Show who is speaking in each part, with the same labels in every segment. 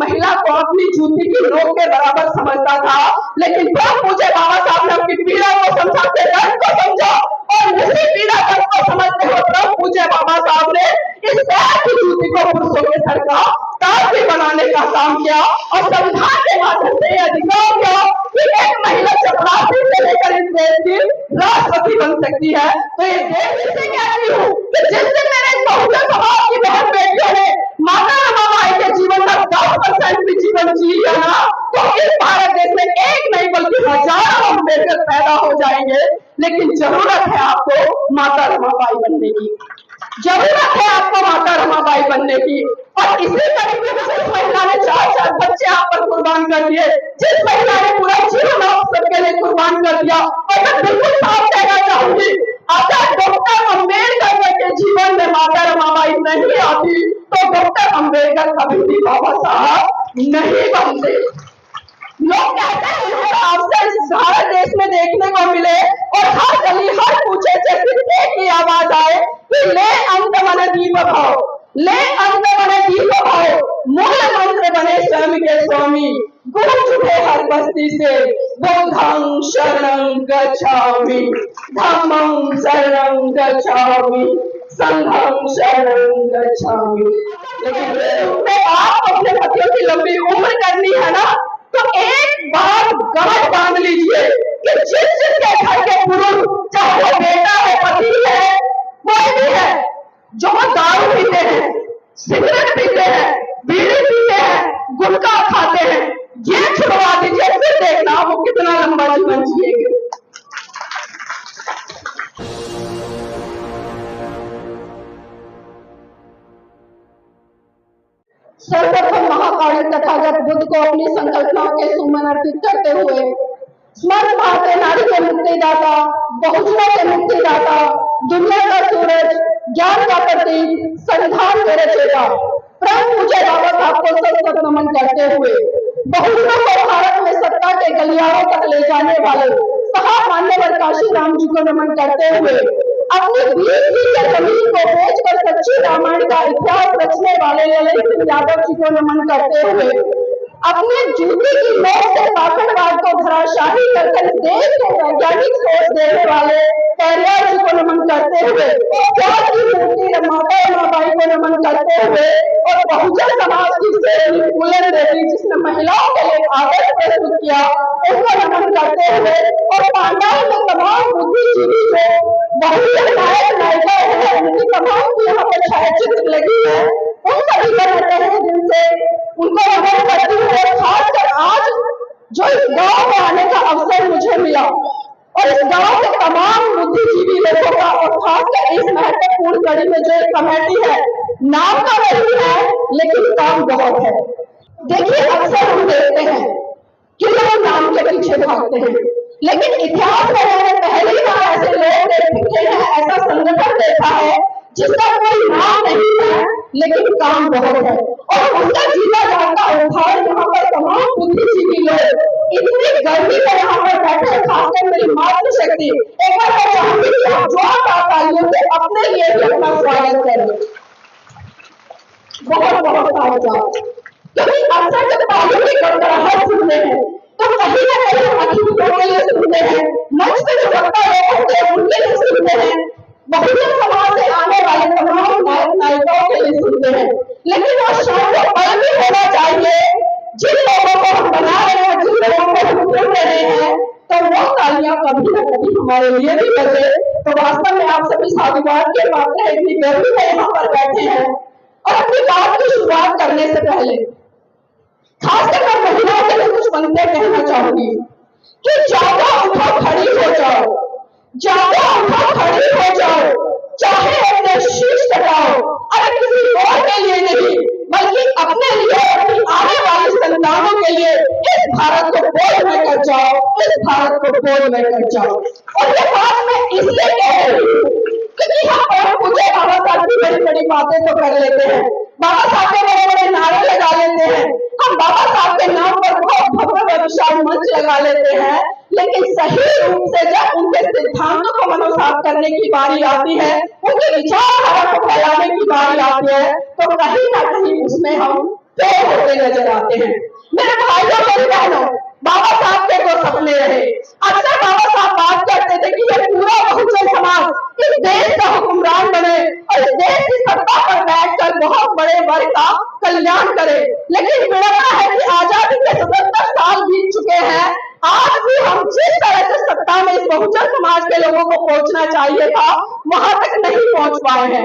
Speaker 1: महिला को अपनी जूती की नोक के बराबर समझता था, लेकिन जब मुझे बाबा साहब ने अपनी पीड़ा को समझा के दर्द को समझा और उसी पीड़ा दर्द को समझते हुए तब मुझे बाबा साहब ने इस पैर की जूती को पुरुषों के सर का ताज भी बनाने का काम किया और संविधान के माध्यम से यह अधिकार किया कि एक महिला चपरासी से लेकर इस देश की राष्ट्रपति बन सकती है। तो ये देश से कहती हूँ कि जिस दिन मेरे बहुजन समाज की बहन बेटियों ने माता रमाबाई के जीवन का 10% भी जीवन जी लिया ना, तो इस भारत देश में एक नहीं बल्कि हजारों अम्बेडकर पैदा हो जाएंगे। लेकिन जरूरत है आपको माता रमाबाई बनने की, जरूरत है आपको माता रमाबाई बनने की। और इसी तरीके से जिस महिला ने 4 बच्चे आप पर कुर्बान कर दिए, जिस महिला ने पूरा जीवन आप सबके लिए कुर्बान कर दिया, और मैं बिल्कुल साफ कहना चाहूंगी, अगर डॉक्टर अम्बेडकर के जीवन में माता रमाबाई नहीं आती तो डॉक्टर अम्बेडकर कभी भी बाबा साहब नहीं बनते। लोग कहते हैं उन्हें अवसर भारत देश में देखने को मिले और हर गली हर पूछे से सिर्फ एक ही आवाज आए कि ले अंत मन दीप भाव, ले अंत मन दीप भाव, मूल मंत्र बने स्वयं के स्वामी, गूंज उठे हर बस्ती से बुद्धं शरणं गच्छामि, धम्मं शरणं गच्छामि, संघं शरणं गच्छामि। लेकिन आप अपने पतियों की लंबी उम्र करनी है ना, तो एक बार गांठ बांध लीजिए कि जिसके घर के पुरुष, चाहे वो बेटा है, पति है, कोई भी है, जो दारू पीते हैं, सिगरेट पीते हैं, बीड़ी पीते हैं, गुटखा खाते हैं, ये छुड़वा दीजिए, फिर देखना वो कितना लंबा जीवन जिएंगे। सर्वप्रथम महाकाली तथागत बुद्ध को अपनी संकल्पनाओं के सुमन अर्पित करते हुए स्मरण भारतीय नारी के मुक्तिदाता, बहुजनों के मुक्तिदाता, दुनिया का सूरज, ज्ञान का प्रतीक, संविधान के रचयिता परम पूज्य बाबा साहब को सत नमन करते हुए बहुजनों को भारत में सत्ता के गलियारों तक ले जाने वाले साहब मान्यवर काशी राम जी को नमन करते हुए अपनी 20 बीघे जमीन को बेचकर सच्ची रामायण का इतिहास रचने वाले ललित सिंह यादव जी को नमन करते हुए अपने जूती की नोक से पाखंडवाद को धराशाही करके देश को वैज्ञानिक सोच देने वाले पेरियार जी को नमन करते हुए त्याग की मूर्ति माता रमाबाई को नमन करते हुए और बहुजन समाज की सेवी फूलन देवी जिसने महिलाओं के लिए आदर्श प्रस्तुत किया उसको नमन करते हुए और पांडाल में तमाम बुद्धिजीवी जो बहुजन नायक नायिका है उनकी तमाम की यहाँ पर छायाचित्र लगी है, उन सभी का तहे दिल से उनको नमन करती हूँ। खासकर आज जो इस गांव में आने का अवसर मुझे मिला और इस गांव के तमाम बुद्धिजीवी लोगों का और खासकर इस महत्वपूर्ण कड़ी में जो एक कमेटी है, नाम का वही है लेकिन काम बहुत है। देखिए अक्सर हम देखते हैं कि लोग नाम के पीछे भागते हैं, लेकिन इतिहास में मैंने पहली बार ऐसे लोग देखे हैं, ऐसा संगठन देखा है जिसका कोई नाम नहीं है लेकिन काम बहुत है और उनका जीवा जाता उदाहरण यहाँ पर तमाम बुद्धिजीवी लोग इतनी गर्मी में यहाँ पर बैठे, खासकर मेरी मातृशक्ति एक बार मैं चाहूंगी कि आप जोरदार तालियों से अपने लिए भी अपना स्वागत करें। बहुत बहुत तालियां, क्योंकि अक्सर जब तालियों की गड़गड़ाहट सुनते हैं तो कहीं ना कहीं हम अतिथियों के लिए सुनते हैं, मंच पे जो वक्ता लोग होते हैं उनके लिए सुनते हैं, बहुजन समाज से आने वाले तमाम नायक नायिकाओं के लिए सुनते हैं, लेकिन वो शायद पल भी होना चाहिए जिन लोगों को हम बना रहे हैं, जिन लोगों को हम सुन रहे हैं, तो वो तालियां कभी ना कभी हमारे लिए भी बजे। तो वास्तव में आप सभी साधुवाद के पात्र हैं, इतनी गर्मी में यहाँ पर बैठे हैं और अपनी बात की शुरुआत करने से पहले खासकर मैं महिलाओं के लिए कुछ बनते कहना चाहूंगी कि जाओ उठो खड़ी हो जाओ, जाओ उठो खड़ी हो जाओ, चाहे अपने शीश कटाओ, अरे किसी और के लिए नहीं बल्कि अपने लिए, अपनी आने वाली संतानों के लिए इस भारत को बोझ में कर जाओ, इस भारत को बोझ में कर जाओ। और ये बात मैं इसलिए कह रही हूँ क्योंकि हम और पूछे बाबा साहब की बड़ी बड़ी बातें तो कर लेते हैं, बाबा साहब के बड़े बड़े नारे लगा लेते हैं, हम बाबा साहब के नाम पर बहुत भव्य विशाल मंच लगा लेते हैं, लेकिन सही रूप से जब उनके सिद्धांतों को मनोसात करने की बारी आती है, उनके विचारधारा को फैलाने की बारी आती है, तो कहीं ना कहीं उसमें हम फेल होते नजर आते हैं। मेरे भाइयों मेरी बहनों, बाबा साहब के दो सपने रहे। अक्सर बाबा साहब बात करते थे कि ये पूरा बहुजन समाज इस देश का हुक्मरान बने और इस देश की सत्ता पर बैठकर बहुत बड़े वर्ग का कल्याण करे। लेकिन विडंबना है कि आजादी के 77 साल बीत चुके हैं, आज भी हम जिस तरह से सत्ता में इस बहुजन समाज के लोगों को पहुंचना चाहिए था, वहां तक नहीं पहुंच पाए हैं।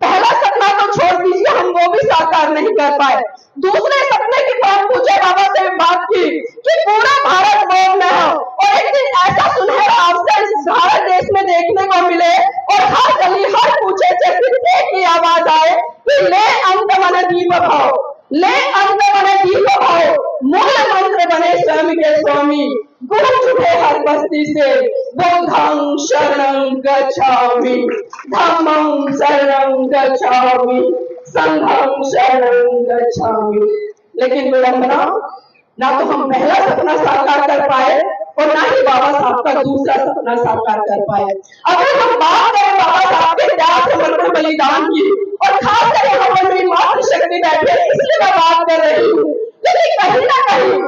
Speaker 1: पहला सपना तो छोड़ दीजिए, हम वो भी साकार नहीं कर पाए। दूसरे सपने की परम पूज्य बाबा से बात की कि पूरा भारत मौन में हो और एक दिन ऐसा सुनहरा अवसर इस भारत देश में देखने को मिले और हर गली हर कूचे से सिर्फ एक ही आवाज आए कि ले अंत मन दीप भाव, ले अंत मन दीप भाव, मूल मंत्र बने स्वयं के स्वामी, गूंज उठे हर बस्ती से बुद्धं शरणं गच्छामि, धम्मं शरणं गच्छामि, संघं शरणं गच्छामि। लेकिन विडंबना, ना तो हम पहला सपना साकार कर पाए और ना ही बाबा साहब का दूसरा सपना साकार कर पाए। अगर हम बात करें बाबा साहब के त्याग समर्पण बलिदान की और खास करके हमारी मातृशक्ति बैठे इसलिए मैं बात कर रही हूँ, लेकिन कहीं ना कहीं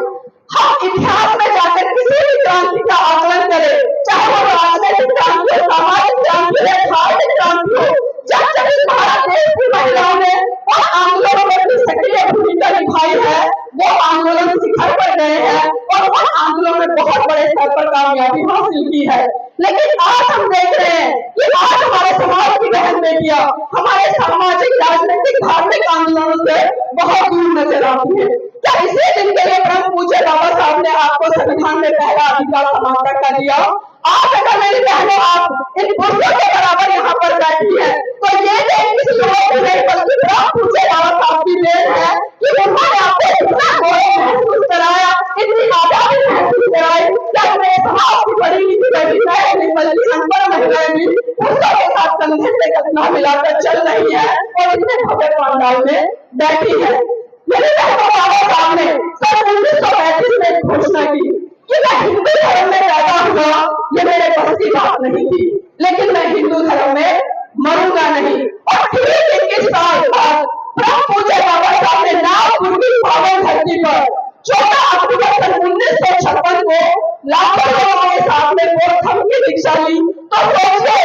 Speaker 1: हम इतिहास में जाकर किसी भी क्रांति का आकलन करें, चाहे वो राजनीतिक क्रांति हो, सामाजिक क्रांति हो, धार्मिक क्रांति हो, जब जब इस भारत देश की महिलाओं ने और आंदोलनों में अपनी सक्रिय भूमिका निभाई है, वो आंदोलन शिखर पर गए हैं और उन आंदोलनों में बहुत बड़े स्तर पर कामयाबी हासिल की है। लेकिन आज हम देख रहे हैं कि आज हमारे समाज की बहन बेटियां हमारे सामाजिक, राजनीतिक, धार्मिक आंदोलनों से बहुत दूर नजर आती है। क्या इसी दिन के लिए परम पूज्य बाबा साहब ने आपको संविधान में पहला अधिकार समानता का दिया? आज अगर मेरी बहनों आप इन पुरुषों के बराबर यहाँ पर बैठी है, तो ये देश किसी और की नहीं बल्कि परम पूज्य बाबा साहब की देन है कि उन्होंने आपको इतना गौरव महसूस कराया, इतनी आजादी महसूस कराई कि अपने समाज की बड़ी नीति नहीं बल्कि अनपढ़ महिलाएं भी पुरुषों के साथ कंधे से कंधा मिलाकर चल रही है और इतने भव्य पंडाल में बैठी है। मेरे बहनों, बाबा साहब ने सन 1935 में घोषणा की कि मैं हिंदू धर्म में पैदा हुआ, ये मेरे बस की बात नहीं थी, लेकिन मैं हिंदू धर्म में मरूंगा नहीं। और ठीक 21 साल बाद परम पूज्य बाबा साहब ने नागपुर की पावन धरती पर 14 अक्टूबर सन 1956 को लाखों लोगों के साथ में बोधम की दीक्षा ली। तो सोचिए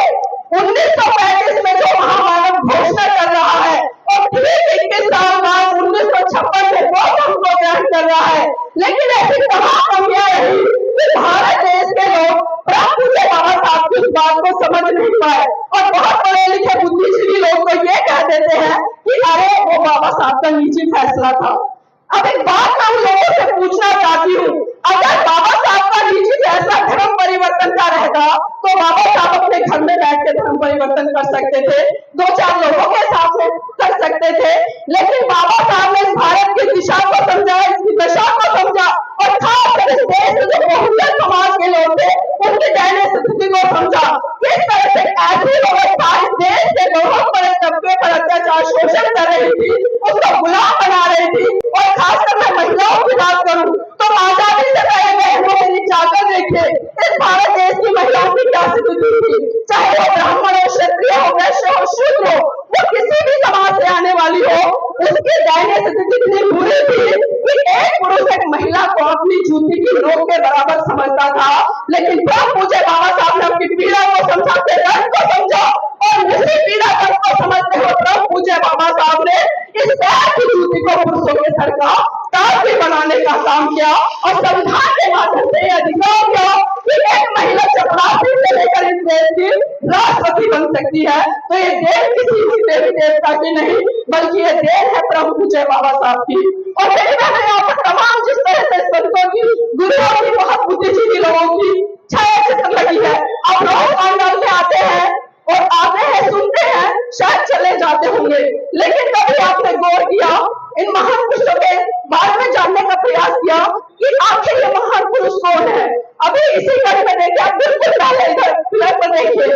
Speaker 1: 1935 में जो महामानव घोषणा कर रहा है और ठीक 21 साल बाद 1956 में बोधम को ग्रहण कर रहा है, लेकिन ऐसी तमाम कमियां रही कि भारत देश के लोग परम पूज्य बाबा साहब की इस बात को समझ नहीं पाए और बहुत पढ़े लिखे बुद्धिजीवी लोग तो ये कह देते हैं कि अरे वो बाबा साहब का निजी फैसला था। अब एक बात मैं उन लोगों से पूछना चाहती हूँ, अगर बाबा साहब का निजी फैसला धर्म परिवर्तन का रहता तो बाबा साहब अपने घर में बैठ के धर्म परिवर्तन कर सकते थे, 2-4 लोगों के साथ में कर सकते थे, लेकिन बाबा साहब ने भारत की दिशा को समझा, इसकी दशा को समझा और खासकर इस देश के जो बहुजन समाज के लोग थे उनकी दयनीय स्थिति को समझा। किस तरह से ऐसी व्यवस्था इस देश के बहुत बड़े तबके पर अत्याचार शोषण कर रही थी, उसको गुलाम बना रही थी। और खासकर मैं महिलाओं की बात करूं तो आजादी से पहले बहनों मेरी जाकर देखिए इस भारत देश की महिलाओं की क्या स्थिति थी, चाहे वो ब्राह्मण हो, क्षत्रिय हो, वैश्य हो, शूद्र हो, वो किसी भी समाज से आने वाली हो, उसकी दयनीय स्थिति इतनी बुरी थी कि एक पुरुष एक महिला को अपनी जूती की नोक के बराबर समझता था। लेकिन जब मुझे बाबा साहब ने अपनी पीड़ा को समझा, दर्द को समझा और उसी पीड़ा दर्द को समझते हुए तब मुझे बाबा साहब ने इस पैर की जूती को पुरुषों के सर का ताज भी बनाने का काम किया और संविधान के माध्यम से अधिकार दिया कि एक महिला चपरासी से लेकर इस देश की राष्ट्रपति बन सकती है। तो ये देश किसी भी देवी देवता की नहीं बल्कि ये देश है प्रभु पूज्य बाबा साहब की। और मेरी बहन यहाँ पर तमाम जिस तरह से संतों की, गुरुओं की, बहुत बुद्धिजीवी लोगों की छाया चित्र लगी है। अब लोग पंडाल में आते हैं और आते हैं, सुनते हैं, शायद चले जाते होंगे, लेकिन कभी आपने गौर किया, इन महान पुरुषों के बारे में जानने का प्रयास किया कि आखिर ये महान पुरुष कौन है? अभी इसी घर में देखिए, आप बिल्कुल पहले इधर फिल्म पर देखिए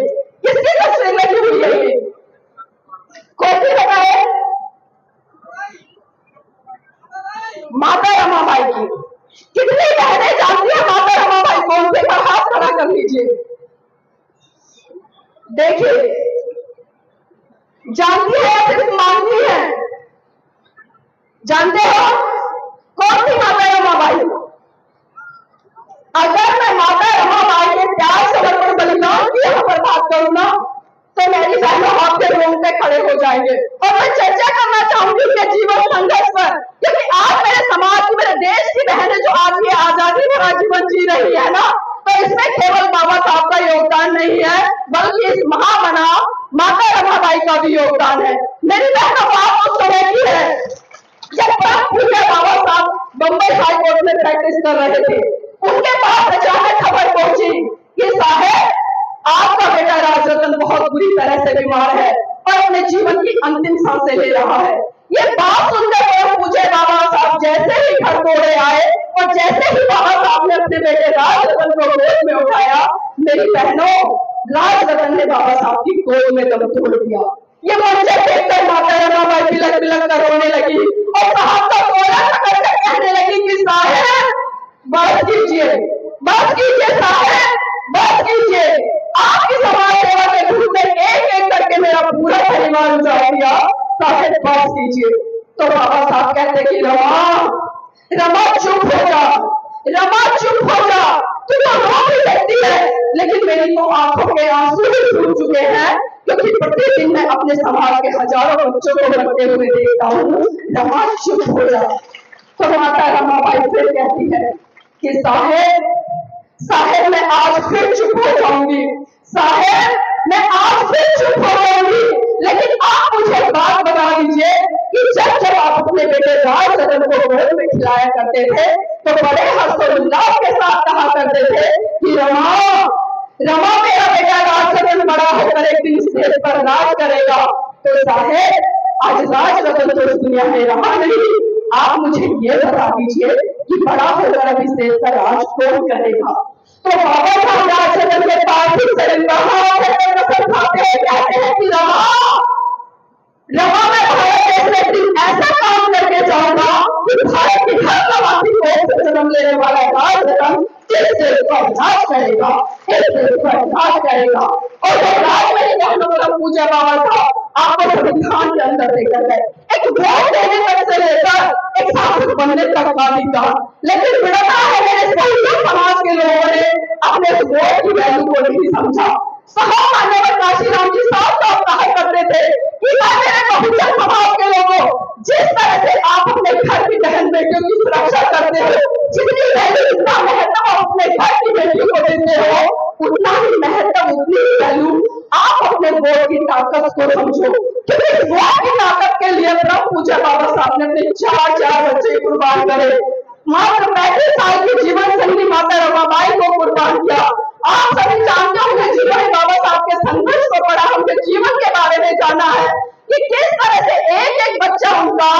Speaker 1: किसकी तस्वीर लगी हुई है, ये कौन सी बताए? माता रमाबाई की। कितनी बहनें जानती है माता रमाबाई कौन सी? पर हाथ खड़ा कर लीजिए, देखिए जानती है या सिर्फ मानती है? जानते हो कौन थी माता रमाबाई? अगर मैं माता रमाबाई के प्यार समर्पण बलिदान की यहाँ पर बात करूँ ना, तो मेरी बहनों आपके रोंगटे खड़े हो जाएंगे। और मैं चर्चा करना चाहूंगी उनके जीवन संघर्ष पर, क्योंकि आज मेरे समाज की, मेरे देश की बहनें जो आज ये आजादी भरा जीवन जी रही है ना, तो इसमें केवल बाबा साहब का योगदान नहीं है, बल्कि इस महामना माता रमाबाई का भी योगदान है। मेरी बहनों बात उस समय की है जब पूरे बाबा साहब बम्बई हाई कोर्ट में प्रैक्टिस कर रहे थे। उनके पास अचानक खबर पहुंची कि साहब आपका बेटा राजरतन बहुत बुरी तरह से बीमार है और अपने जीवन की अंतिम सांसें ले रहा है। ये बात सुनकर पूछे बाबा साहब जैसे ही घर तोड़े आए और जैसे ही बाबा साहब ने अपने बेटे राजरतन को गोद में उठाया, मेरी बहनों राजरतन ने बाबा साहब की गोद में दम तोड़ दिया। ये मुझे देखकर माता रमाबाई बिलक बिलक कर रोने लगी और साहब का कोला पकड़ कर कहने लगी कि साहब बस कीजिए, बस कीजिए साहब, बस कीजिए। आपकी समाज सेवा के धूप में एक एक करके मेरा पूरा परिवार उजाड़ दिया, साहब बस कीजिए। तो बाबा साहब कहते कि रमा चुप हो जा, रमा चुप हो जा, तू तो रो भी सकती है, लेकिन मेरी तो आंखों के आंसू भी सूख चुके हैं, क्योंकि प्रतिदिन मैं अपने समाज के हजारों बच्चों को मरते हुए देखता हूँ। रमा चुप हो जा। तो माता रमाबाई फिर कहती है कि साहेब साहेब मैं आज फिर चुप हो जाऊंगी, साहेब मैं आज फिर चुप हो जाऊंगी, लेकिन आप मुझे बात बता दीजिए कि जब जब आप अपने बेटे राजरतन को गोद में खिलाया करते थे तो बड़े हर्षोल्लास के साथ कहा करते थे कि रमा रमा मेरा बेटा राजरतन बड़ा होकर एक दिन इस देश पर राज करेगा। तो साहेब आज राजरतन तो इस दुनिया में रहा नहीं, आप मुझे ये बता दीजिए कि बड़ा होकर अब इस देश का राज कौन करेगा। तो बाबा साहब राजरतन के पार्थिव शरीर कसम खाते हैं, कहते हैं कि रमा मैं भारत देश में एक दिन ऐसा काम करके जाऊंगा कि भारत की हर प्रवासी को जन्म लेने वाला राजरतन इस देश का राज करेगा, इस देश का राज करेगा। और वो राज मेरी बहनों को पूजा बाबा साहब आपको संविधान के अंदर लेकर गए, एक वोट देने तक से लेकर एक शासक बनने तक का अधिकार। लेकिन विड़ता है मेरे सभी समाज के लोगों ने अपने वोट की वैल्यू को नहीं समझा। साहब मान्यवर काशीराम जी साहब कहा करते थे कि मेरे बहुजन समाज के लोगों, जिस तरह से आप अपने घर की बहन बेटियों की सुरक्षा करते हो, जितनी वैल्यू जितना महत्व अपने घर की बेटियों को देते हो, उतना ही महत्व उतनी ही वैल्यू आप अपने वोट की ताकत को समझो। क्योंकि वोट की ताकत के लिए पूज्य बाबा साहब ने अपने 4 बच्चे कुर्बान करे, मात्र 35 साल की जीवन संगी माता रमाबाई को कुर्बान किया। आप सभी जानते होंगे, जीवन बाबा साहब के संघर्ष को पढ़ा, उनके जीवन के बारे में जाना है कि किस तरह से एक एक बच्चा उनका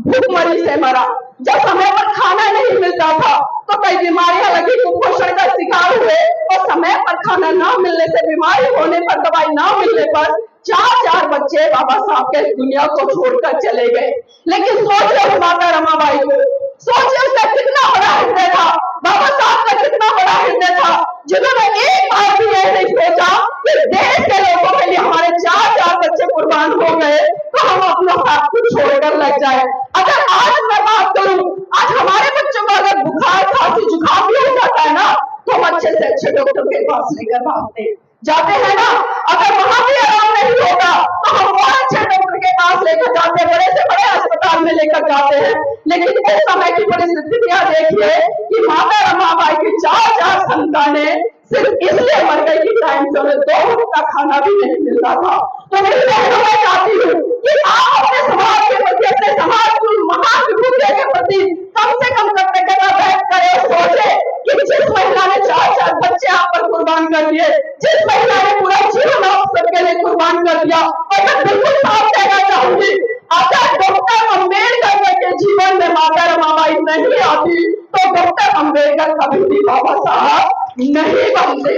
Speaker 1: भूखमरी से मरा। जब समय पर खाना नहीं मिलता था तो कई बीमारियां लगी, कुपोषण का शिकार हुए, और समय पर खाना ना मिलने से, बीमारी होने पर, दवाई ना मिलने पर 4 बच्चे बाबा साहब के दुनिया को छोड़कर चले गए। लेकिन सोचिए माता रमाबाई को, सोचिए उसका कितना बड़ा हृदय था, बाबा साहब का कितना बड़ा हृदय था, जिन्होंने एक बार भी यह नहीं सोचा कि देश के लोगों के लिए हमारे 4 बच्चे कुर्बान हो गए तो हम अपना हाथ को छोड़कर लग जाए। अगर आज मैं बात करूं, आज हमारे बच्चों को अगर बुखार खांसी जुकाम भी हो जाता है ना, तो हम अच्छे से अच्छे डॉक्टर के पास लेकर भागते जाते हैं ना। अगर वहां भी आराम नहीं होगा तो हम और अच्छे डॉक्टर के पास लेकर जाते हैं, बड़े से बड़े अस्पताल में लेकर जाते हैं। लेकिन इस समय की परिस्थितियां देखिए कि माता रमाबाई की 4 संतानें सिर्फ इसलिए मर गई कि टाइम से उन्हें 2 वक्त का खाना भी नहीं मिलता था। तो मेरी बहनों मैं चाहती हूँ कि आप अपने समाज के प्रति, अपने समाज की महान विभूतियों के प्रति कम से कम कृतज्ञता व्यक्त करें और सोचे कि जिस महिला ने 4 बच्चे आप पर कुर्बान कर दिए, जिस महिला ने पूरा जीवन आप सबके लिए कुर्बान कर दिया, और मैं बिल्कुल साफ कहना चाहूंगी, अगर डॉक्टर अम्बेडकर के जीवन में माता रमाबाई नहीं आती तो डॉक्टर अम्बेडकर कभी भी बाबा साहब नहीं बनते।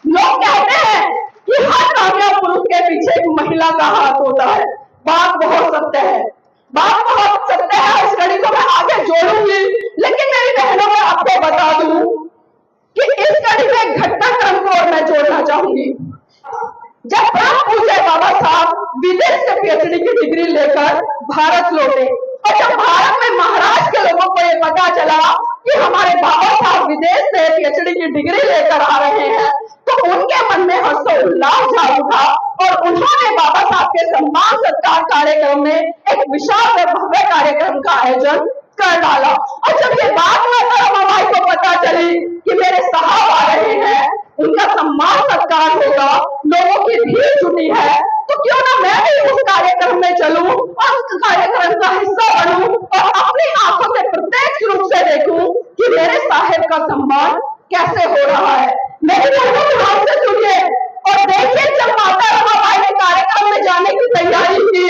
Speaker 1: लोग कहते हैं कि हर कामयाब पुरुष के पीछे एक महिला का हाथ होता है। बात बहुत सत्य है, बात बहुत सत्य है। इस कड़ी को मैं आगे जोड़ूंगी, लेकिन मेरी बहनों को आपको बता दूं कि इस कड़ी में एक घटनाक्रम को और मैं जोड़ना चाहूंगी। जब पूज्य बाबा साहब विदेश से पीएचडी की डिग्री लेकर भारत लौटे और जब भारत में महाराष्ट्र के लोगों को ये पता चला कि हमारे बाबा साहब विदेश से PhD की डिग्री लेकर आ रहे हैं, तो उनके मन में हर्षोल्लास जाग उठा और उन्होंने बाबा साहब के सम्मान सत्कार कार्यक्रम में एक विशाल व भव्य कार्यक्रम का आयोजन कर डाला। और जब ये बात माता रमाबाई को पता चली कि मेरे साहब आ रहे हैं, उनका सम्मान सत्कार होगा, लोगों की भीड़ जुटी है, तो क्यों ना मैं भी उस कार्यक्रम में चलूं और उस कार्यक्रम का हिस्सा बनूं और अपनी आंखों से प्रत्यक्ष रूप से देखूं कि मेरे साहेब का सम्मान कैसे हो रहा है। मेरी बहनों ध्यान से सुनिए और देखिए, जब माता रमाबाई ने कार्यक्रम में जाने की तैयारी की,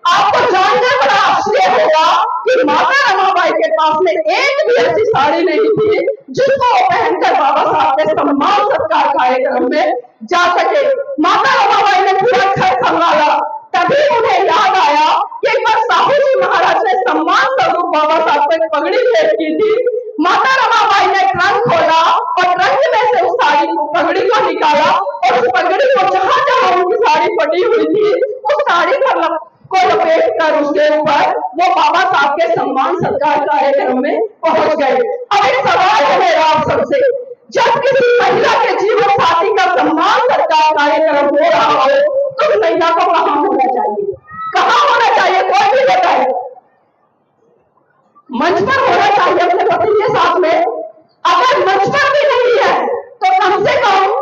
Speaker 1: आपको जानकर बड़ा आश्चर्य होगा कि माता रमाबाई के पास में एक भी ऐसी साड़ी नहीं थी जिसको वो पहनकर बाबा साहब के सम्मान सत्कार कार्यक्रम में जा सके। माता रमाबाई ने पूरा घर संभाला, तभी उन्हें याद आया कि एक बार साहू जी महाराज ने सम्मान स्वरूप बाबा साहब पर पगड़ी भेंट की थी। माता रमाबाई ने ट्रंक खोला और ट्रंक में से उस साड़ी को, पगड़ी को निकाला और उस पगड़ी को जहां जहां उनकी साड़ी फटी हुई थी, उस साड़ी को लपेट कर उसके ऊपर वो बाबा साहब के सम्मान सत्कार कार्यक्रम में पहुंच गए। अब एक सवाल है मेरा आप सबसे, जब किसी महिला के जीवन साथी का सम्मान सत्कार कार्यक्रम हो रहा हो तो उस महिला को कहाँ होना चाहिए? कहाँ होना चाहिए? कोई भी बताए। मंच पर होना चाहिए अपने पति के साथ में। अगर मंच पर भी नहीं है तो कम से कम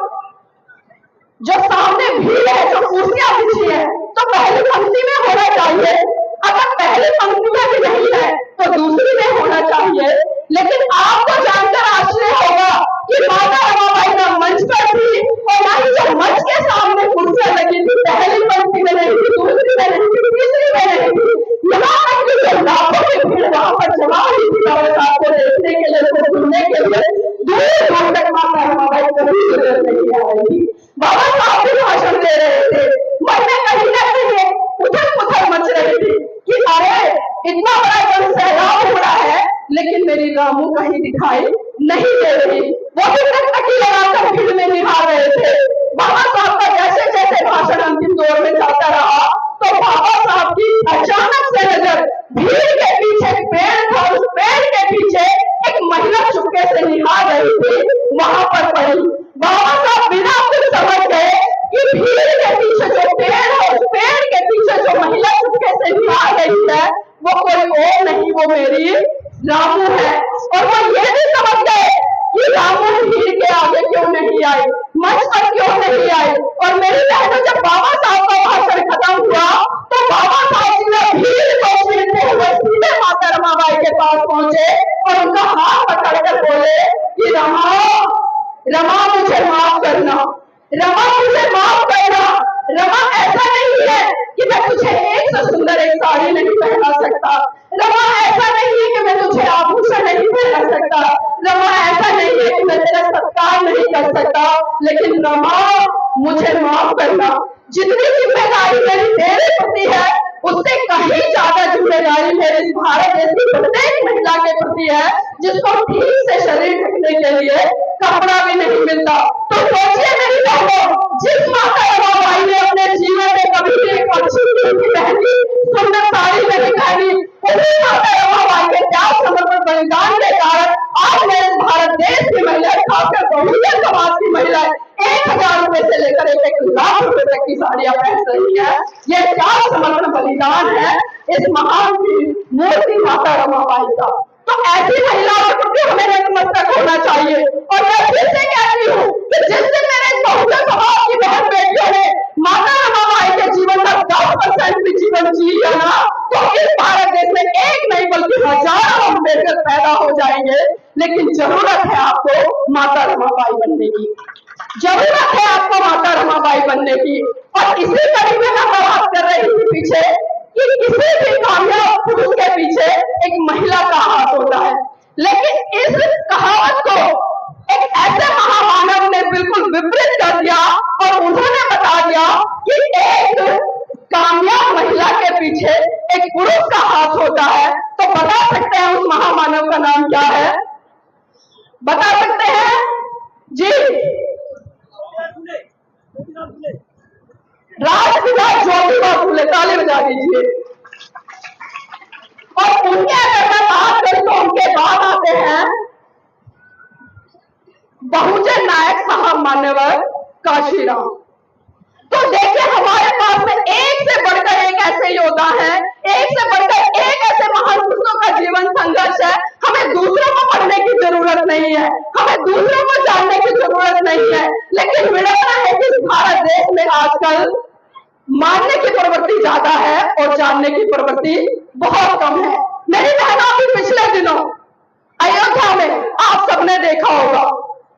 Speaker 1: जो सामने भीड़ है, जो कुर्सियां बिछी है, तो पहली पंक्ति में होना चाहिए। अगर पहली पंक्ति में भी नहीं है तो दूसरी में होना चाहिए। लेकिन आपको जानकर आश्चर्य होगा कि माता रमाबाई ना मंच पर थी और ना ही जो मंच के सामने कुर्सियां लगी थी, पहली पंक्ति में नहीं थी, दूसरी में नहीं थी, तीसरी में नहीं थी। यहाँ तक कि जो लाखों की भीड़ वहां पर जमा हुई थी बाबा साहब को देखने के लिए, उनको सुनने के लिए, दूर दूर तक माता रमाबाई को भी जरूरत नहीं आ रही थी। बाबा साहब भी भाषण दे रहे थे, मन में कहीं ना कहीं उथल पुथल मच रही थी कि अरे इतना बड़ा जन सैलाब हो रहा है, लेकिन मेरी रामू कहीं दिखाई नहीं दे रही। वो भी टकटकी लगाकर भीड़ में निहार रहे थे। बाबा साहब का जैसे जैसे भाषण अंतिम दौर में जाता रहा तो बाबा साहब की अचानक से नजर भीड़ के पीछे पेड़ था, उस पेड़ के पीछे एक महिला चुपके से निहार रही थी, वहां पर पड़ी। बाबा साहब बिना कुछ समझ गए कि भीड़ के पीछे जो पेड़ है, उस पेड़ के पीछे जो महिला चुपके से निहार रही है, वो कोई और नहीं, वो मेरी रामू है। और वो ये भी समझ गए कि रामू भीड़ के आगे क्यों नहीं आई, मंच पर क्यों नहीं आई। और मेरी बहनों, जब बाबा साहब का भाषण खत्म हुआ तो बाबा साहब जी ने भीड़ को छीनते हुए सीधे माता रमाबाई के पास पहुंचे और उनका हाथ पकड़कर बोले कि रमा मुझे माफ करना, रमा मुझे माफ करना। रमा, ऐसा नहीं है कि मैं तुझे एक से सुंदर एक साड़ी नहीं पहना सकता। रमा, ऐसा नहीं है कि मैं तुझे आभूषण नहीं पहना सकता। रमा, ऐसा नहीं है कि मैं तेरा सत्कार नहीं कर सकता। लेकिन रमा, मुझे माफ करना। जितनी जिम्मेदारी मेरी तेरे प्रति है, उससे कहीं ज्यादा जिम्मेदारी मेरे भारत देश की प्रत्येक महिला के प्रति है, जिसको ठीक से शरीर ढकने के लिए कपड़ा भी नहीं मिलता। तो सोचिए मेरी बहनों, जिस माता रमाबाई ने अपने जीवन में कभी भी एक अच्छी नहीं पहनी, सुंदर साड़ी नहीं पहनी, उसी माता रमाबाई के त्याग समर्पण बलिदान के कारण आज मेरे भारत देश की महिला, खासकर बहुजन समाज की महिला 1000 रुपए से लेकर 1 लाख रुपए तक की साड़ियां पहन रही है। ये त्याग समर्पण बलिदान है इस महान की मूर्ति माता रमाबाई का। तो ऐसी महिलाओं के प्रति हमें नतमस्तक होना चाहिए। और मैं फिर से कहती हूँ कि जिस दिन मेरे बहुजन समाज की बहन बेटियों ने माता रमाबाई के जीवन का 10% भी जीवन जी लिया ना, तो इस भारत देश में एक नहीं बल्कि हजारों अम्बेडकर पैदा हो जाएंगे। लेकिन जरूरत है आपको माता रमाबाई बनने की, जरूरत है आपको माता रमाबाई बनने की। और इसी तरीके में मैं बात कर रही थी पीछे कि किसी भी कामयाब पुरुष के पीछे एक महिला का हाथ होता है। लेकिन इस कहावत को एक ऐसे महामानव ने बिल्कुल विपरीत कर दिया और उन्होंने बता दिया कि एक कामयाब महिला के पीछे एक पुरुष का हाथ होता है। तो बता सकते हैं उस महामानव का नाम क्या है? बता सकते हैं जी? राष्ट्रपिता ज्योतिबा फूले, ताली बजा दीजिए। और रहे हैं बहुजन नायक साहब मान्यवर काशीराम। तो देखिए हमारे पास में एक से बढ़कर एक ऐसे योद्धा हैं, एक से बढ़कर एक ऐसे महान पुरुषों का जीवन संघर्ष है। हमें दूसरों को पढ़ने की जरूरत नहीं है, हमें दूसरों को जानने की जरूरत नहीं है, लेकिन विडंबना है कि भारत देश में आजकल मानने की प्रवृत्ति ज्यादा है और जानने की प्रवृत्ति बहुत कम है। मेरी बहनों, भी पिछले दिनों अयोध्या में आप सबने देखा होगा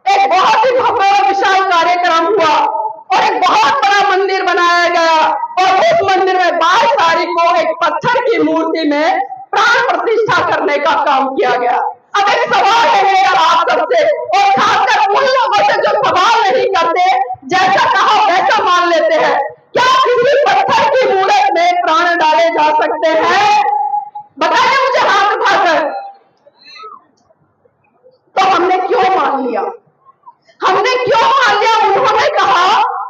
Speaker 1: एक बहुत ही भव्य और विशाल कार्यक्रम हुआ और एक बहुत बड़ा मंदिर बनाया गया और उस मंदिर में 22 तारीख को एक पत्थर की मूर्ति में प्राण प्रतिष्ठा करने का काम किया गया। अब एक सवाल है मेरा आप सबसे और खासकर उन लोगों से जो सवाल नहीं करते, जैसा कहा वैसा मान लेते हैं, क्या किसी पत्थर की मूर्ति में प्राण डाले जा सकते हैं? बताइए मुझे हाथ उठाकर। तो हमने क्यों मान लिया? हमने क्यों मान लिया? उन्होंने कहा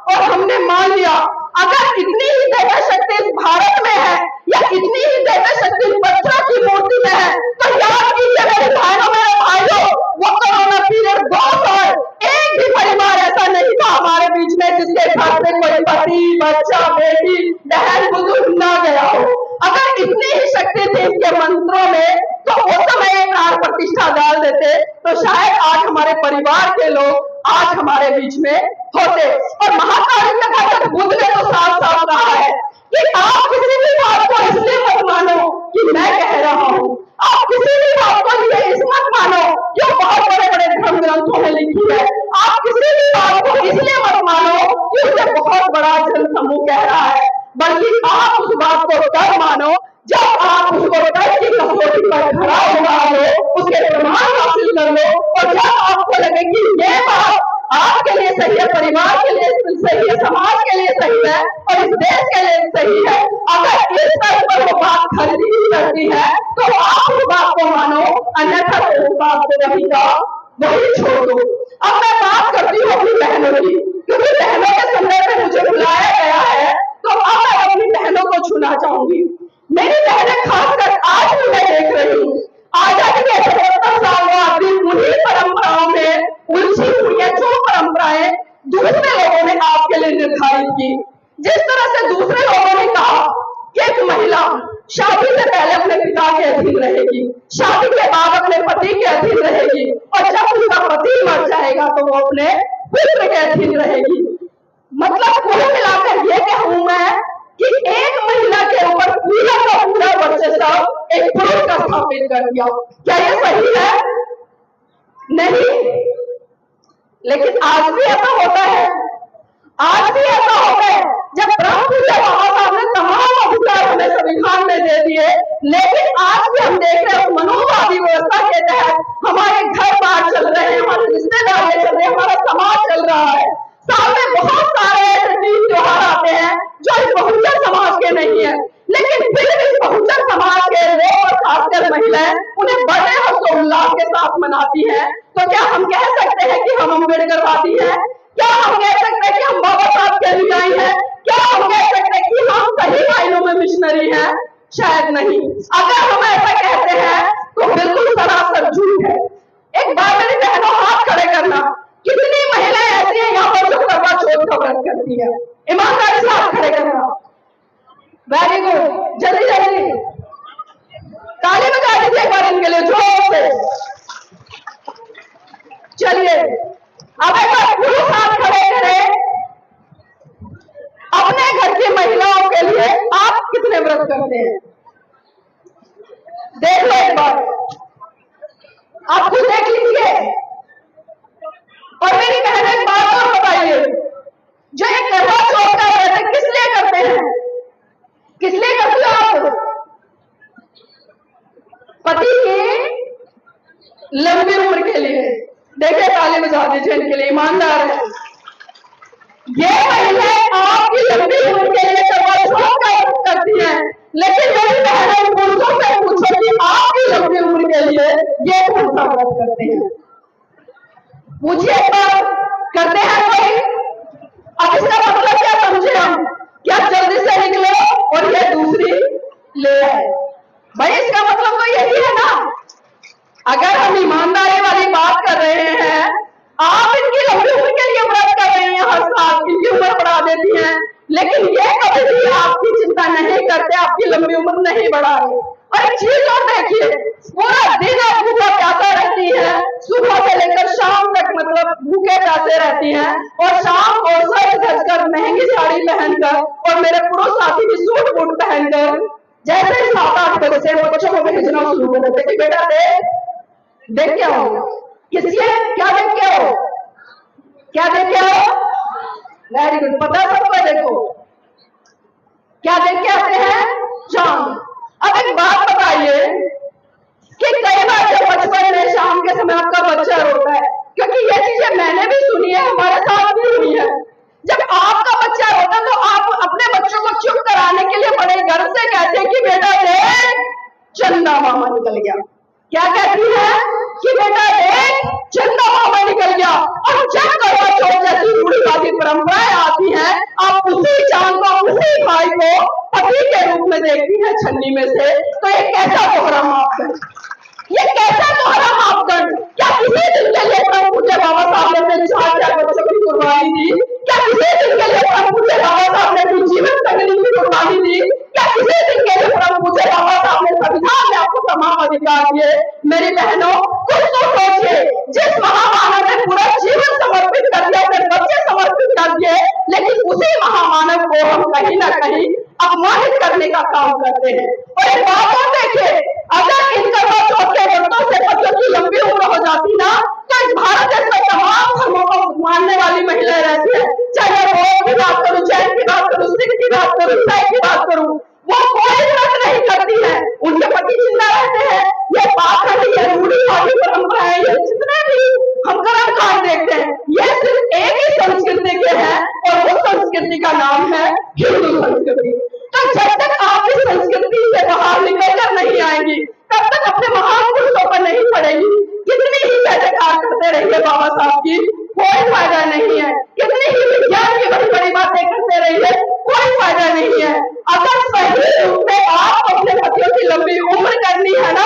Speaker 1: और हमने मान लिया। अगर इतनी ही दैवीय शक्ति इस भारत में है या इतनी ही दैवीय शक्ति पत्थर की मूर्ति में है, तो याद कीजिए मेरे बहनों, मेरे भाइयों, वो कोरोना पीरियड 2 साल एक भी परिवार ऐसा नहीं था हमारे बीच में जिसके घर में कोई पति, बच्चा, बेटी, बहन, बुजुर्ग ना गया हो। अगर इतनी ही शक्ति थी इनके मंत्रों में, तो उस समय प्राण प्रतिष्ठा डाल देते तो शायद आज हमारे परिवार के लोग आज हमारे बीच में होते। और महाकाली का भक्त बुद्ध ने तो साफ साफ कहा है कि आप किसी भी बात को इसलिए मत मानो कि मैं कह रहा हूं, आप किसी भी बात को इस मत मानो जो बहुत बड़े बड़े धर्म ग्रंथों में लिखी है, आप किसी भी बात को इसलिए मत मानो कि उसे बहुत बड़ा जन समूह कह रहा है, बल्कि आप उस बात को तब मानो जब आप उसको तर्क की कसौटी पर खड़ा हुआ हो, उसके प्रमाण हासिल कर लो और जब आपको लगे कि ये बात आपके लिए सही है, परिवार के लिए सही है, समाज के लिए सही है और इस देश के लिए सही है, अगर इस स्तर पर वो बात खरीदी करती है तो आप उस बात को मानो, अन्यथा उस बात को वही का वही छोड़ दो। अब मैं बात करती हूँ अपनी बहनों की, क्योंकि बहनों के संदर्भ में मुझे बुलाया गया है, तो अब मैं अपनी बहनों को छूना चाहूंगी। मेरी बहनें खासकर आज भी मैं देख रही हूँ आजादी के 75 साल बाद भी उन्हीं परंपराओं में उलझी हुई है जो परंपराएं दूसरे लोगों ने आपके लिए निर्धारित की। जिस तरह से दूसरे लोगों ने कहा कि एक महिला शादी से पहले अपने पिता के अधीन रहेगी, शादी के बाद अपने पति के अधीन रहेगी और जब उसका पति मर जाएगा तो वो अपने पुत्र के अधीन रहेगी। मतलब कुल मिलाकर ये कहूं मैं कि एक महिला के ऊपर पूरा का पूरा वर्चस्व एक पुरुष का स्थापित कर दिया। क्या ये सही है? नहीं। लेकिन आज भी ऐसा होता है, आज भी ऐसा होता है जब ब्रह्म पूजा बाबा साहब ने तमाम अधिकार हमें संविधान में दे दिए, लेकिन आज भी हम देख रहे हैं मनोवादी व्यवस्था के तहत हमारे घर बार चल रहे हैं, हमारे रिश्तेदार चल रहे हैं, हमारा समाज चल रहा है। साल में बहुत सारे ऐसे तीज त्योहार आते हैं जो इस बहुजन समाज के नहीं है, लेकिन फिर भी बहुजन समाज के लोग और खासकर महिलाएं उन्हें बड़े हर्षोल्लास के साथ मनाती हैं। तो क्या हम कह सकते हैं कि हम अम्बेडकरवादी हैं? क्या हम कह सकते हैं कि हम बाबा साहब के अनुयायी हैं? क्या हम कह सकते हैं कि हम सही मायनों में मिशनरी हैं? शायद नहीं। अगर हम ऐसा कहते हैं तो बिल्कुल सरासर झूठ है। एक बार मेरी बहनों हाथ खड़े करना, कितनी महिलाएं ऐसी हैं यहाँ पर जो करवा चौथ का व्रत करती है? ईमानदारी से हाथ खड़े करना। वेरी गुड, जल्दी जल्दी ताली बजा दीजिए एक बार इनके लिए जोर से। चलिए अब एक बार पुरुष हाथ खड़े करें। अपने घर की महिलाओं के लिए आप कितने व्रत करते हैं? देख लो एक बार, आप खुद देख लीजिए। और मेरी बहन एक बात और बताइए, जो ये करवा चौथ का व्रत है किस लिए करते हैं? किस लिए करते हो आप? पति की लंबी उम्र के लिए। देखिए ताली बजा दीजिए इनके लिए, ईमानदार है ये महिलाएं। आपकी लंबी उम्र के लिए करवा चौथ का व्रत करती हैं, लेकिन मेरी बहन पुरुषों से पूछो कि आपकी लंबी उम्र के लिए ये कौन सा व्रत करते हैं? पूछिए एक बार, करते हैं कोई? अब इसका मतलब क्या समझे हम? क्या जल्दी से निकलो और ये दूसरी ले आए? भाई इसका मतलब तो यही है ना। अगर हम ईमानदारी वाली बात कर रहे हैं। आप इनकी लंबी उम्र के लिए व्रत कर रही हैं, हर साल इनकी उम्र बढ़ा देती हैं, लेकिन ये कभी भी आपकी चिंता नहीं करते, आपकी लंबी उम्र नहीं बढ़ा रहे। और एक चीज और देखिए, पूरा दिन आप भूखा प्यासा रहती हैं, सुबह से लेकर शाम तक मतलब भूखे प्यासे रहती हैं, और शाम को सज धज कर महंगी साड़ी पहनकर, और मेरे पुरुष साथी भी सूट बूट पहनकर जैसे 7-8 बजे से बच्चों को भेजना शुरू कर देते कि बेटा देख क्या हो, किसी क्या देख के हो, क्या देख के हो, वेरी गुड, पता है सबको। देखो क्या देख के आते हैं, चांद। अब एक बात बताइए कि कई बार जब बचपन में शाम के समय आपका बच्चा रोता है, क्योंकि ये चीजें मैंने भी सुनी है, हमारे साथ भी हुई है, जब आपका बच्चा रोता तो आप अपने बच्चों को चुप कराने के लिए बड़े गर्व से कहते हैं कि बेटा देख चंदा मामा निकल गया। क्या कहती है कि बेटा देख चंदा मामा निकल गया। और जब करवा चौथ जैसी रूढ़िवादी परंपराएं आती हैं, आप उसी चांद को, उसी भाई को पति के रूप में देखती हैं छन्नी में से, तो ये कैसा दोहरा मापदंड, ये कैसा दोहरा मापदंड। क्या किसी दिन के लिए परम पूज्य बाबा साहब ने अपने 4 बच्चों की कुर्बानी दी? क्या किसी दिन के लिए परम पूज्य बाबा साहब ने अपनी जीवन संगनी की कुर्बानी दी? क्या किसी दिन के लिए परम पूज्य बाबा साहब ने संविधान में आपको तमाम अधिकार दिए? मेरी बहनों, कुछ तो सोचिए, जिस महामानव ने पूरा जीवन समर्पित कर दिया, अपने बच्चे समर्पित कर दिए, लेकिन उसी महामानव को हम कहीं ना कहीं अपमानित करने का काम करते हैं। और एक बात और देखिए, अगर इन करवा चौथ के व्रतों से बच्चों की लंबी उम्र हो जाती ना, तो इस भारत देश में तमाम धर्मों को मानने वाली महिलाएं रहती है, चाहे मैं बौद्ध की बात करूं, जैन की बात करूं, सिख की बात करूं, ईसाई की बात करूं, वो कोई व्रत नहीं करती है, उनके पति जिंदा रहते हैं। ये पाखंड, ये रूढ़िवादी परंपरा है, ये जितने भी हम कर्मकांड देखते हैं, ये सिर्फ एक ही संस्कृति के हैं, और उस संस्कृति का नाम है हिंदू संस्कृति। तो जब तक आप इस संस्कृति से बाहर निकल कर नहीं आएंगी, तब तक अपने महान पुरुषों पर नहीं पड़ेगी। कितनी ही जयकार करते रहिए बाबा साहब की, कोई फायदा नहीं है। कितनी ही विज्ञान की बड़ी बड़ी बातें करते रहिए, कोई फायदा नहीं है। अगर सही रूप में आप अपने पतियों की लंबी उम्र करनी है ना,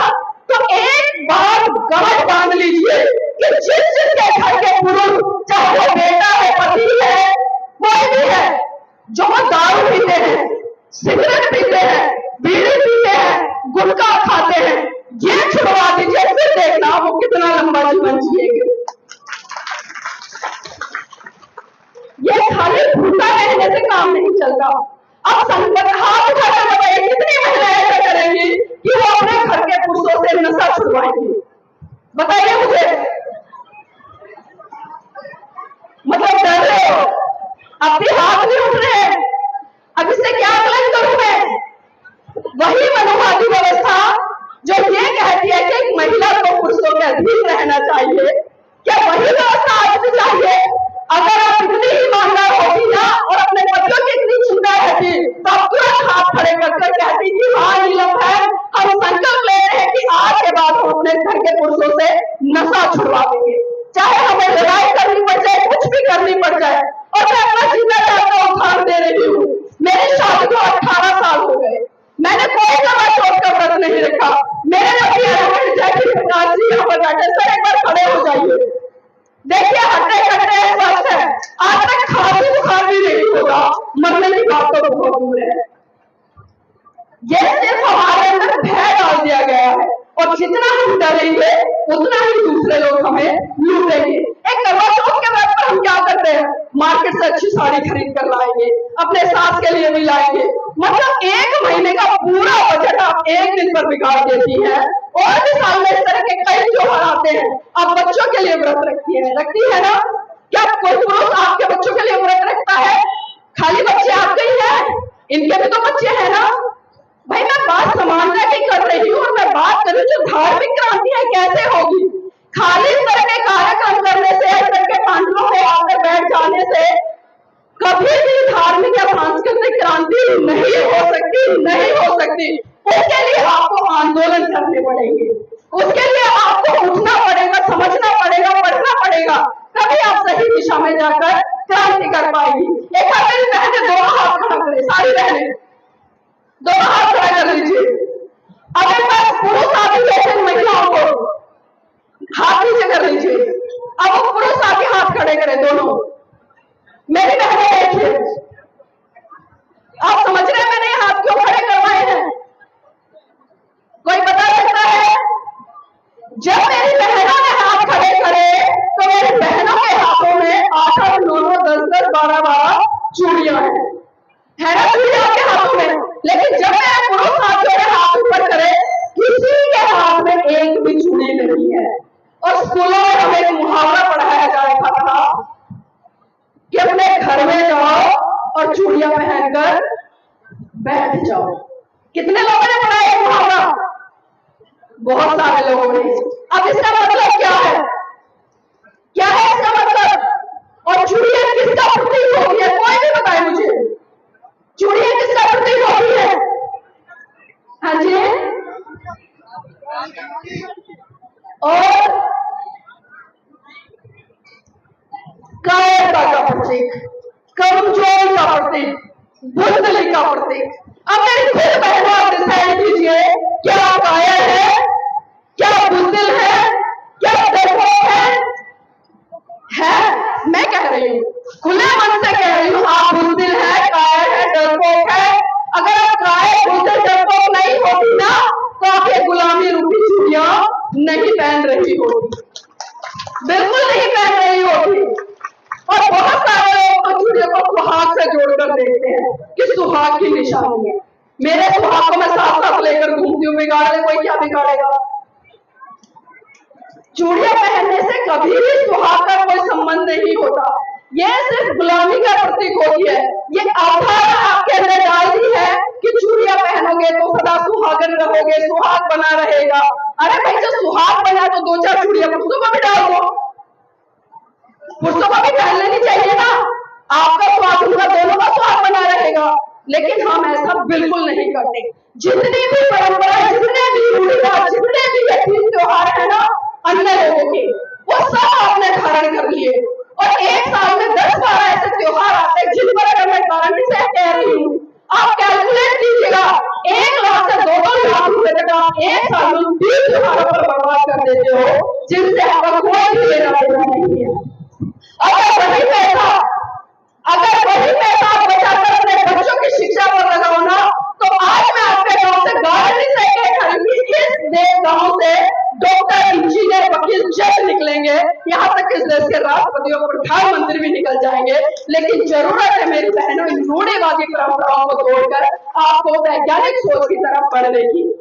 Speaker 1: तो एक बात गांठ बांध लीजिए कि जिसके घर के पुरुष, चाहे वो बेटा है, पति है, कोई भी है, जो दारू पीते हैं, सिगरेट पीते हैं, बीड़ी पीते हैं, गुटखा खाते हैं, ये छुड़वा दीजिए, फिर देखना वो कितना लंबा जीवन जिएंगे। ये खाली भूखा रहने से काम नहीं चलता। अब संकट हाथ उठाकर बताइए, कितनी महिलाएं ऐसा करेंगी कि वो अपने घर के पुरुषों से नशा छुड़वाएंगी? बताइए मुझे। मतलब डर रहे हो, अपने हाथ नहीं उठ रहे हैं, अब इससे क्या गलत करूं मैं? वही मनोवादी व्यवस्था जो ये कहती है कि एक महिला को पुरुषों के अधीन रहना चाहिए, क्या वही व्यवस्था आज भी चाहिए? अगर आप इतनी ईमानदार होती ना, और अपने बच्चों की इतनी चिंता रहती, तो आप तुरंत हाथ खड़े करके कहती कि हाँ नीलम है, हम संकल्प ले रहे हैं कि आज के बाद हम अपने घर के पुरुषों से नशा छुड़वा देंगे, चाहे हमें लड़ाई करनी पड़ जाए, कुछ भी करनी पड़ जाए। और मैं अपना जिम्मेदार का उदाहरण दे रही हूँ। मेरी शादी को 18 साल हो गए, मैंने कोई करवा चौथ का व्रत नहीं रखा। मेरे पति जयश्री प्रकाश जी यहाँ पर बैठे, सर एक बार खड़े हो जाइए, देखिए हटते हटते स्वस्थ है, आज तक खांसी बुखार भी नहीं होगा, मरने की बात तो बहुत दूर है। ये सिर्फ हमारे अंदर भय डाल दिया गया है, और जितना हम डरेंगे उतना ही दूसरे लोग हमें लूटेंगे। एक करवा चौथ के व्रत पर हम क्या करते हैं, मार्केट से अच्छी साड़ी खरीद कर लाएंगे, अपने सास के लिए भी लाएंगे, मतलब 1 महीने का पूरा बजट आप एक दिन पर बिगाड़ देती है। और भी साल में इस तरह के कई त्योहार आते हैं, आप बच्चों के लिए व्रत रखती है ना? क्या कोई पुरुष आपके बच्चों के लिए व्रत रखता है? खाली बच्चे आपके ही हैं, इनके भी तो बच्चे हैं ना भाई। मैं बात समानता की कर रही हूँ, और मैं बात करूँ जो धार्मिक क्रांति है कैसे होगी। खाली इस तरह के कार्यक्रम करने से, इस तरह के पांडवों में आकर बैठ जाने से कभी भी धार्मिक या सांस्कृतिक क्रांति नहीं हो सकती, नहीं हो सकती। उसके लिए आपको आंदोलन करने पड़ेंगे, उसके लिए आपको उठना पड़ेगा, समझना पड़ेगा, पढ़ना पड़ेगा, तभी आप सही दिशा में जाकर क्रांति कर पाएंगी। एक मेरी बहनें दोनों हाथ खड़ा करें, सारी बहनें दोनों हाथ खड़ा कर लीजिए। अगर मैं पुरुष आदि जैसे महिलाओं को बहुत सारे लोगों ने। अब इसका मतलब क्या है? क्या है इसका मतलब? और चूड़ियां किसका प्रतीक होती है? कोई भी बताए मुझे, चूड़ियां किसका प्रतीक होती है? हाँ जी, और कायरता का प्रतीक, कमजोरी का प्रतीक, बुजदिली का प्रतीक। अब मेरी खुद बहनों आप डिसाइड कीजिए, क्या कायर है, क्या बुजदिल है, क्या डरपोक है? मैं कह रही हूँ, खुले मन से कह रही हूँ, आप बुजदिल है, कायर है, डरपोक है। अगर आप कायर, बुजदिल, डरपोक नहीं होती ना, तो आप ये गुलामी रूपी चूड़ियां नहीं पहन रही होती, बिल्कुल नहीं पहन रही होती। और बहुत सारे लोग तो चूड़ियों को सुहाग से जोड़कर देखते हैं कि सुहाग की निशानी है। मेरे सुहाग को मैं साथ साथ लेकर घूमती हूँ, बिगाड़े कोई क्या बिगाड़ेगा? चूड़ियां पहनने से कभी भी सुहाग का कोई संबंध नहीं होता, ये सिर्फ गुलामी का प्रतीक होती है। ये अवधारणा आपके अंदर डाल दी है कि चूड़ियां पहनोगे तो सदा सुहागन रहोगे, सुहाग बना रहेगा। अरे भाई, जब सुहाग बना तो दो चार चूड़ियां पुरुषों को भी डाल दो, पुरुषों को भी पहन लेनी चाहिए ना। आपका सुहाग, उनका, दोनों का सुहाग बना रहेगा। लेकिन हम ऐसा बिल्कुल नहीं करते। जितनी भी परंपरा, जितने भी रूढ़िवाद, जितने भी यतीम त्योहार है ना अन्य लोगों के, वो सब आपने धारण कर लिए। और एक साल में 10-12 ऐसे त्योहार आते हैं जिन पर अगर मैं गारंटी से कह रही हूँ, आप कैलकुलेट कीजिएगा, 1 लाख से 2-2 लाख रुपए तक आप एक साल में 20 त्योहारों पर बर्बाद कर देते हो, जिनसे आपका कोई भी लेना देना नहीं है। अगर वही पैसा आप बचाकर अपने बच्चों की शिक्षा पर लगाओ ना, तो आज मैं आपके गांव से गारंटी से कह रही हूँ, इस गांव से डॉक्टर, इंजीनियर, वकील, जज निकलेंगे, यहाँ तक इस देश के राष्ट्रपति और प्रधानमंत्री भी निकल जाएंगे। लेकिन जरूरत है मेरी बहनों, इन रूढ़िवादी परंपराओं को तोड़कर आपको वैज्ञानिक सोच की तरफ बढ़ने की।